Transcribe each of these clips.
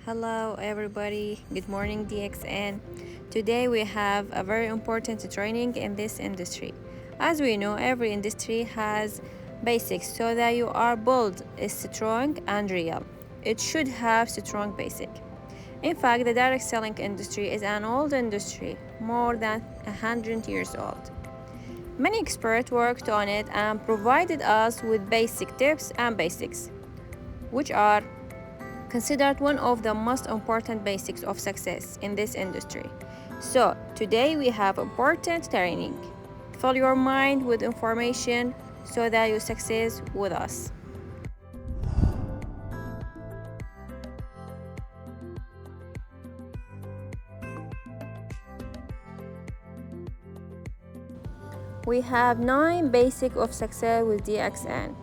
Hello everybody, good morning DXN. Today we have a very important training in this industry. As we know, every industry has basics so that you are bold, strong and real. It should have strong basic. In fact, the direct selling industry is an old industry, more than 100 years old. Many experts worked on it and provided us with basic tips and basics, which are considered one of the most important basics of success in this industry. So, today we have important training. Fill your mind with information so that you succeed with us. We have 9 basics of success with DXN.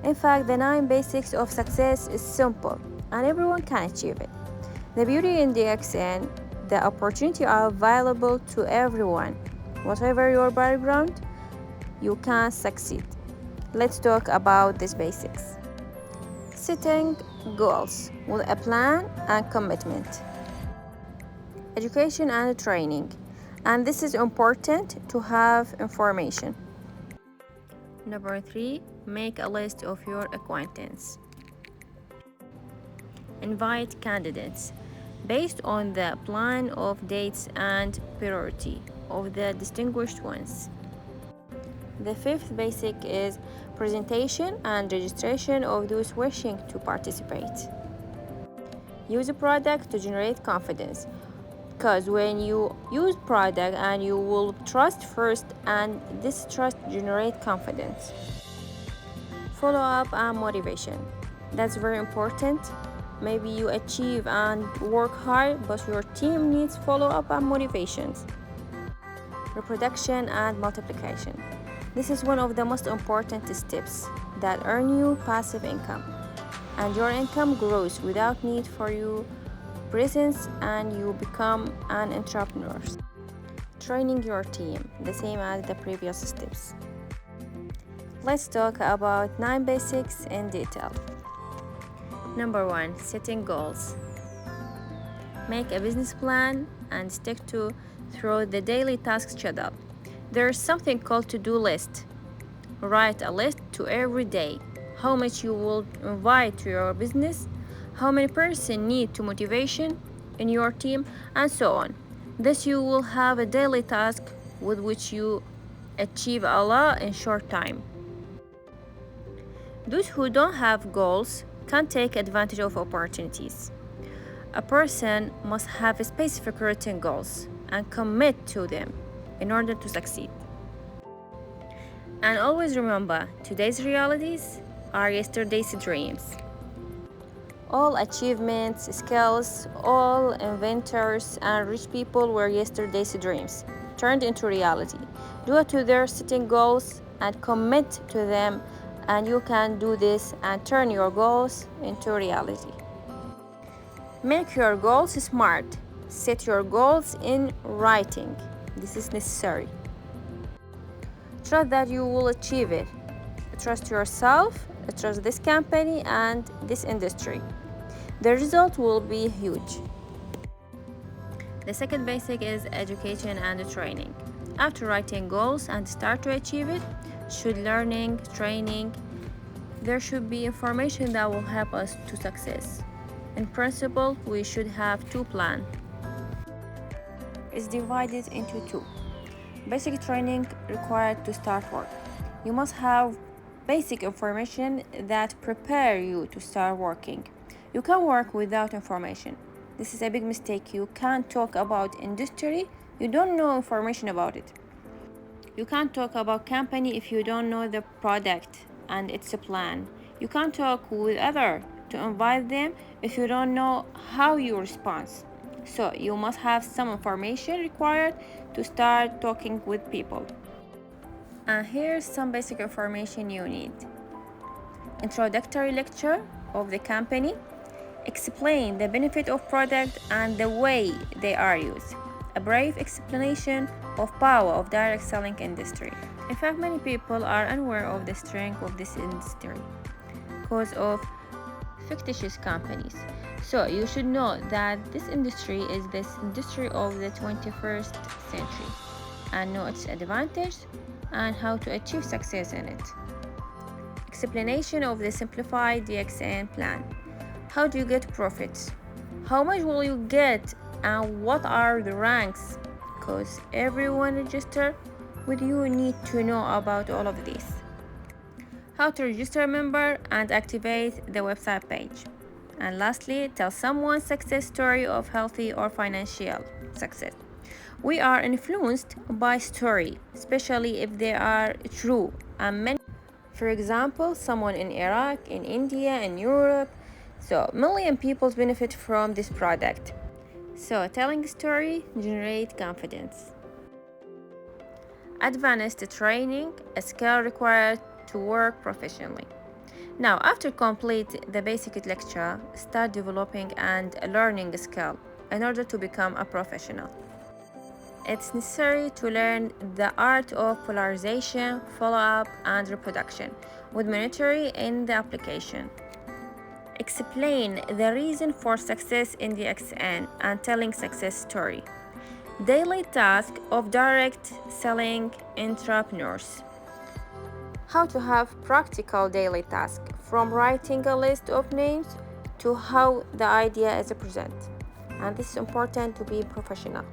In fact, the 9 basics of success is simple and everyone can achieve it. The beauty in DXN, the opportunity are available to everyone. Whatever your background, you can succeed. Let's talk about these basics. Setting goals with a plan and commitment. Education and training. And this is important to have information. Number 3, make a list of your acquaintances. Invite candidates based on the plan of dates and priority of the distinguished ones. The 5th basic is presentation and registration of those wishing to participate. Use a product to generate confidence, because when you use product and you will trust first, and this trust generate confidence. Follow up and motivation, that's very important. Maybe you achieve and work hard, but your team needs follow up and motivations. Reproduction and multiplication, this is one of the most important steps that earn you passive income, and your income grows without need for you presence and you become an entrepreneur. Training your team, the same as the previous steps. Let's talk about 9 basics in detail. Number 1, setting goals. Make a business plan and stick to through the daily task schedule. There is something called to-do list. Write a list to every day. How much you will invite to your business, how many person need to motivation in your team, and so on. This you will have a daily task with which you achieve a lot in short time. Those who don't have goals can take advantage of opportunities. A person must have specific written goals and commit to them in order to succeed. And always remember, today's realities are yesterday's dreams. All achievements, skills, all inventors and rich people were yesterday's dreams, turned into reality. Due to their setting goals and commit to them, and you can do this and turn your goals into reality. Make your goals smart. Set your goals in writing. This is necessary. Trust that you will achieve it. Trust yourself, trust this company and this industry. The result will be huge. The second basic is education and training. After writing goals and start to achieve it, should learning, training, there should be information that will help us to success. In principle, we should have 2 plans. It's divided into 2. Basic training required to start work. You must have basic information that prepare you to start working. You can work without information. This is a big mistake. You can't talk about industry, you don't know information about it. You can't talk about company if you don't know the product and its plan. You can't talk with others to invite them if you don't know how you respond. So you must have some information required to start talking with people. And here's some basic information you need. Introductory lecture of the company. Explain the benefit of product and the way they are used. A brief explanation of power of direct selling industry. In fact, many people are unaware of the strength of this industry because of fictitious companies. So you should know that this industry is the industry of the 21st century and know its advantage and how to achieve success in it. Explanation of the simplified DXN plan. How do you get profits? How much will you get and what are the ranks? Because everyone register with you need to know about all of this. How to register a member and activate the website page. And lastly, tell someone's success story of healthy or financial success. We are influenced by story, especially if they are true and many. For example, someone in Iraq, in India, in Europe. So million people benefit from this product. So telling a story generates confidence. Advanced training, a skill required to work professionally. Now, after complete the basic lecture, start developing and learning a skill in order to become a professional. It's necessary to learn the art of polarization, follow-up, and reproduction with monitoring in the application. Explain the reason for success in the DXN and telling success story. Daily task of direct selling entrepreneurs. How to have practical daily task from writing a list of names to how the idea is presented. And this is important to be professional.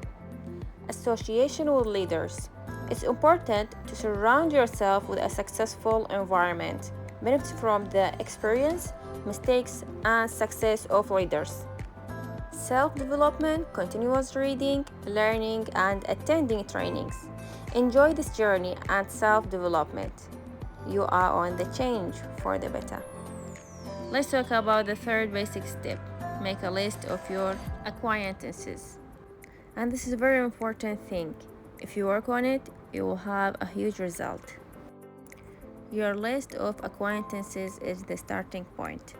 Association with leaders. It's important to surround yourself with a successful environment. Benefit from the experience, mistakes, and success of leaders. Self-development, continuous reading, learning, and attending trainings. Enjoy this journey and self-development. You are on the change for the better. Let's talk about the third basic step. Make a list of your acquaintances. And this is a very important thing. If you work on it, you will have a huge result. Your list of acquaintances is the starting point.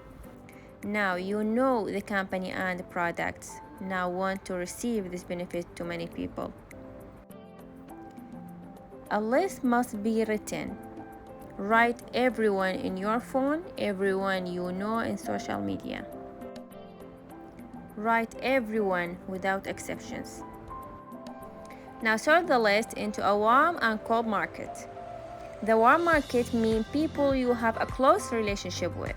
Now you know the company and the products. Now want to receive this benefit to many people. A list must be written. Write everyone in your phone, everyone you know in social media. Write everyone without exceptions. Now sort the list into a warm and cold market. The warm market means people you have a close relationship with.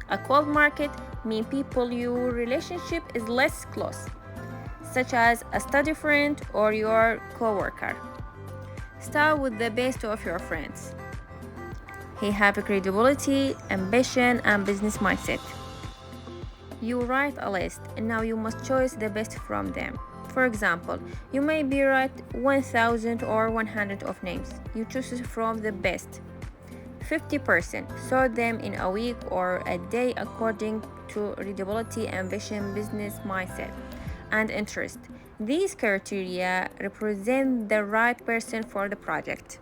A cold market means people your relationship is less close, such as a study friend or your coworker. Start with the best of your friends. He have credibility, ambition, and business mindset. You write a list, and now you must choose the best from them. For example, you may be write 1,000 or 100 of names. You choose from the best. 50%. Sort them in a week or a day according to credibility, ambition, business mindset, and interest. These criteria represent the right person for the project.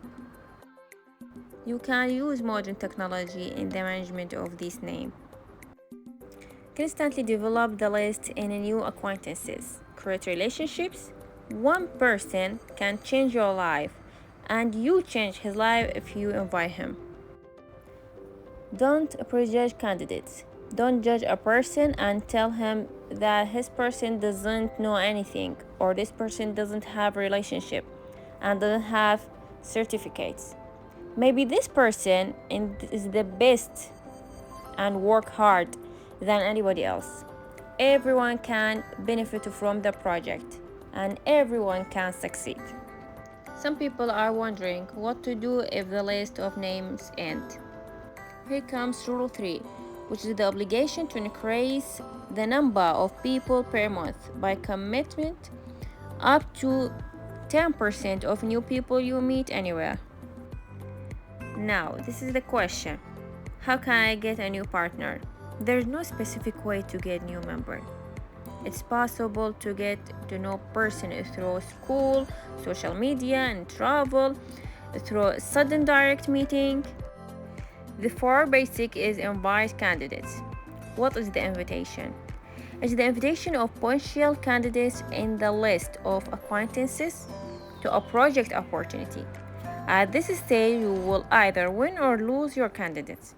You can use modern technology in the management of this name. Constantly develop the list in new acquaintances. Create relationships. One person can change your life, and you change his life if you invite him. Don't prejudge candidates. Don't judge a person and tell him that his person doesn't know anything or this person doesn't have a relationship and doesn't have certificates. Maybe this person is the best and work hard than anybody else. Everyone can benefit from the project and everyone can succeed. Some people are wondering what to do if the list of names end. Here comes rule 3, which is the obligation to increase the number of people per month by commitment up to 10% of new people you meet anywhere. Now, this is the question. How can I get a new partner? There's no specific way to get new member. It's possible to get to know person through school, social media, and travel, through sudden direct meeting. The 4 basic is invite candidates. What is the invitation? It's the invitation of potential candidates in the list of acquaintances to a project opportunity. At this stage, you will either win or lose your candidates,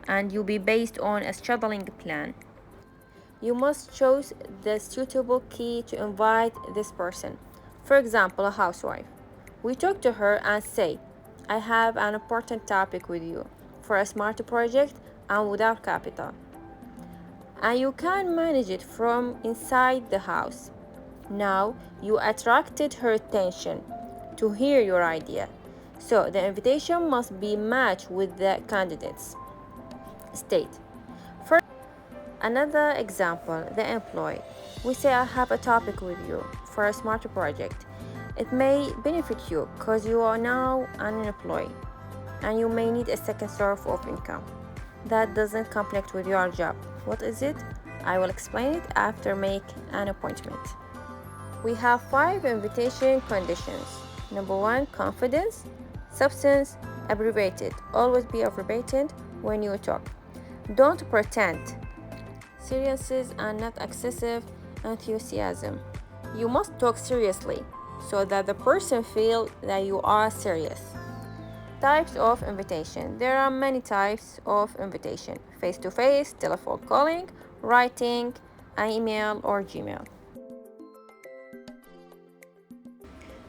and you'll be based on a scheduling plan. You must choose the suitable key to invite this person. For example, a housewife. We talk to her and say, I have an important topic with you for a smart project and without capital. And you can manage it from inside the house. Now you attracted her attention to hear your idea. So the invitation must be matched with the candidate's state. For another example, the employee. We say I have a topic with you for a smart project. It may benefit you because you are now an employee and you may need a second source of income. That doesn't conflict with your job. What is it? I will explain it after make an appointment. We have 5 invitation conditions. Number 1, confidence. Substance, abbreviated. Always be abbreviated when you talk. Don't pretend. Seriousness and not excessive enthusiasm. You must talk seriously so that the person feels that you are serious. Types of invitation. There are many types of invitation. Face-to-face, telephone calling, writing, email or Gmail.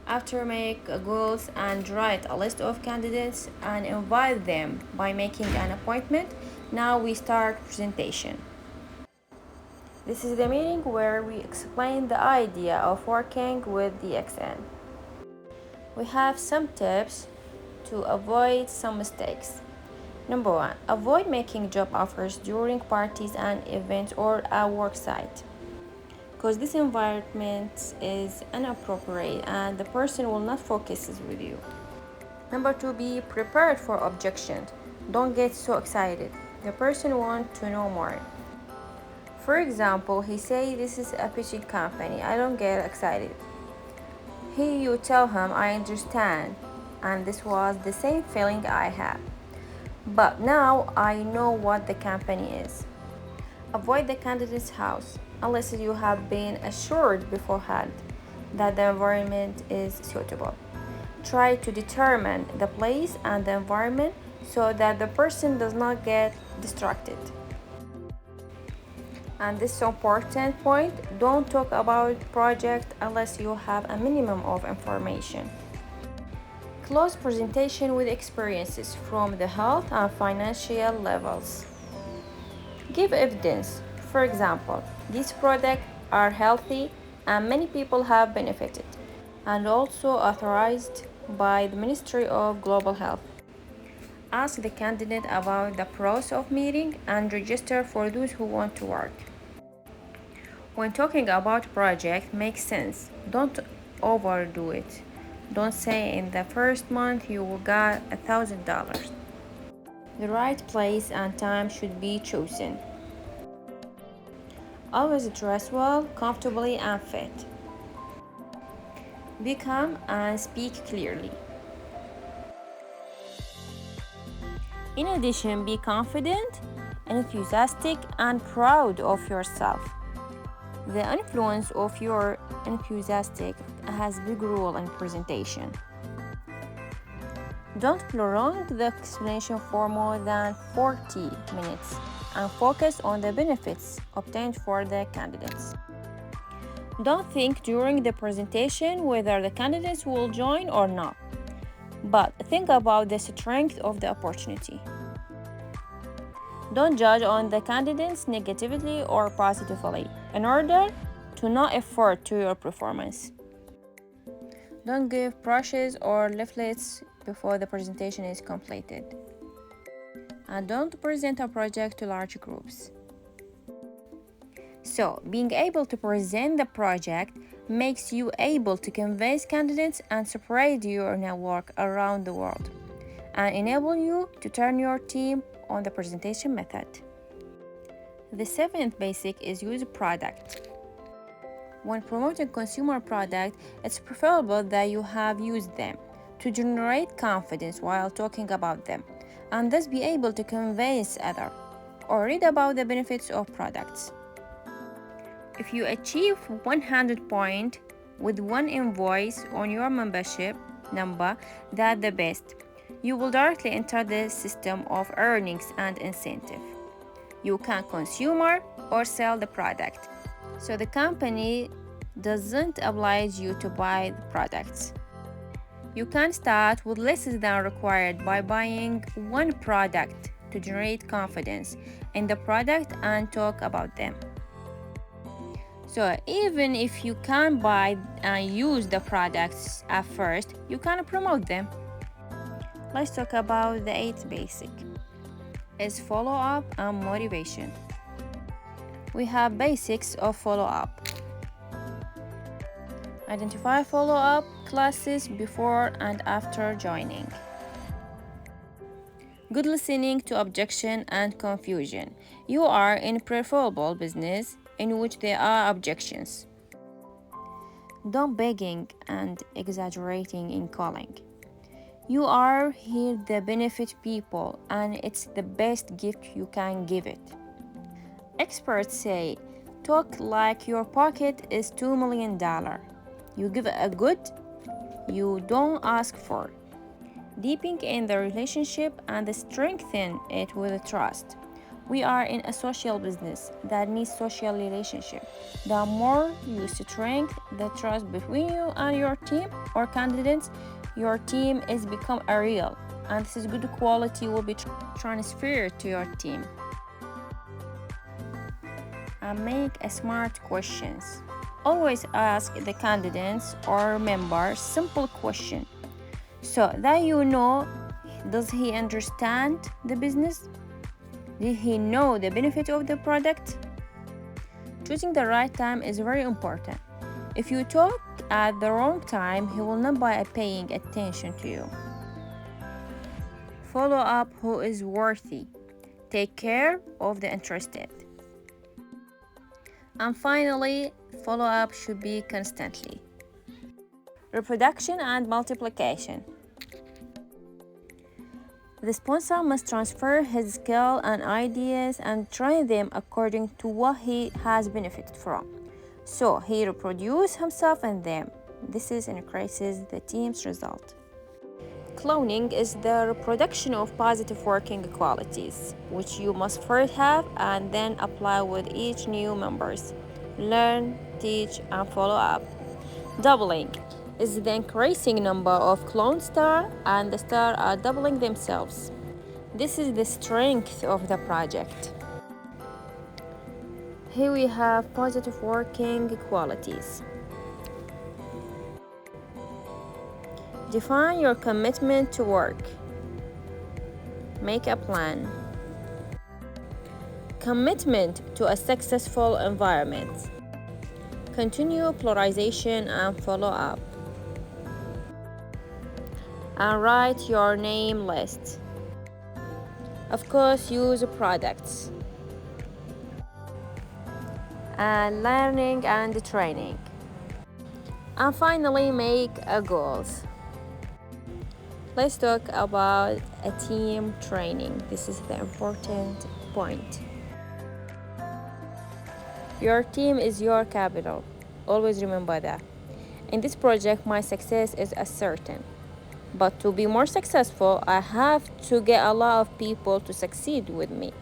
After make goals and write a list of candidates and invite them by making an appointment, now we start presentation. This is the meeting where we explain the idea of working with DXN. We have some tips to avoid some mistakes. Number 1, avoid making job offers during parties and events or a work site, because this environment is inappropriate and the person will not focus with you. Number 2, be prepared for objections. Don't get so excited. The person wants to know more. For example, he say this is a pitching company. I don't get excited. Here you tell him I understand and this was the same feeling I had. But now I know what the company is. Avoid the candidate's house unless you have been assured beforehand that the environment is suitable. Try to determine the place and the environment so that the person does not get distracted. And this is an important point, don't talk about project unless you have a minimum of information. Close presentation with experiences from the health and financial levels. Give evidence. For example, these products are healthy and many people have benefited and also authorized by the Ministry of Global Health. Ask the candidate about the process of meeting and register for those who want to work. When talking about project, make sense. Don't overdo it. Don't say in the first month you will get $1,000. The right place and time should be chosen. Always dress well, comfortably and fit. Be calm and speak clearly. In addition, be confident, enthusiastic, and proud of yourself. The influence of your enthusiastic has a big role in presentation. Don't prolong the explanation for more than 40 minutes and focus on the benefits obtained for the candidates. Don't think during the presentation whether the candidates will join or not, but think about the strength of the opportunity. Don't judge on the candidates negatively or positively in order to not afford to your performance. Don't give brochures or leaflets before the presentation is completed. And don't present a project to large groups. So, being able to present the project makes you able to convince candidates and spread your network around the world and enable you to turn your team on the presentation method. The 7th basic is use product. When promoting consumer product, it's preferable that you have used them to generate confidence while talking about them and thus be able to convince others or read about the benefits of products. If you achieve 100 points with one invoice on your membership number, that's the best. You will directly enter the system of earnings and incentive. You can consumer or sell the product. So the company doesn't oblige you to buy the products. You can start with less than required by buying one product to generate confidence in the product and talk about them. So even if you can't buy and use the products at first, you can promote them. Let's talk about the eighth basic is follow-up and motivation. We have basics of follow-up. Identify follow-up classes before and after joining. Good listening to objection and confusion. You are in preferable business in which there are objections. Don't begging and exaggerating in calling. You are here to benefit people, and it's the best gift you can give it. Experts say, talk like your pocket is $2 million. You give a good, you don't ask for. Deepening in the relationship and strengthen it with trust. We are in a social business that needs social relationship. The more you strengthen the trust between you and your team or candidates, your team is become a real, and this is good quality will be transferred to your team. And make a smart questions. Always ask the candidates or members simple question so that you know, does he understand the business? Did he know the benefit of the product? Choosing the right time is very important. If you talk at the wrong time, he will not be paying attention to you. Follow up who is worthy. Take care of the interested. And finally, follow-up should be constantly. Reproduction and multiplication. The sponsor must transfer his skill and ideas and train them according to what he has benefited from. So he reproduces himself and them. This increases the team's result. Cloning is the reproduction of positive working qualities, which you must first have and then apply with each new members. Learn, teach, and follow up. Doubling is the increasing number of clone stars, and the stars are doubling themselves. This is the strength of the project. Here we have positive working qualities. Define your commitment to work. Make a plan. Commitment to a successful environment. Continue polarization and follow up. And write your name list. Of course, use products. And learning and training. And finally, make goals. Let's talk about a team training. This is the important point. Your team is your capital. Always remember that. In this project, my success is certain. But to be more successful, I have to get a lot of people to succeed with me.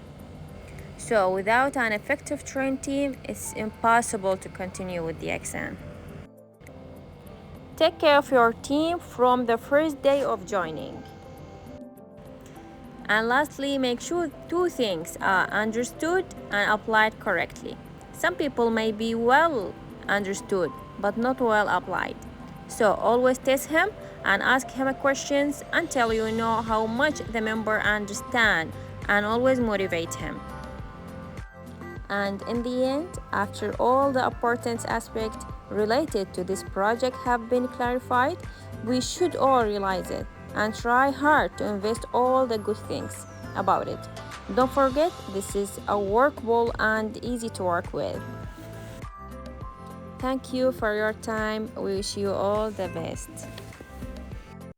So without an effective trained team, it's impossible to continue with DXN. Take care of your team from the first day of joining. And lastly, make sure two things are understood and applied correctly. Some people may be well understood, but not well applied. So always test him and ask him questions until you know how much the member understands, and always motivate him. And in the end, after all the important aspects related to this project have been clarified, we should all realize it and try hard to invest all the good things about it. Don't forget, this is a workable and easy to work with. Thank you for your time. We wish you all the best.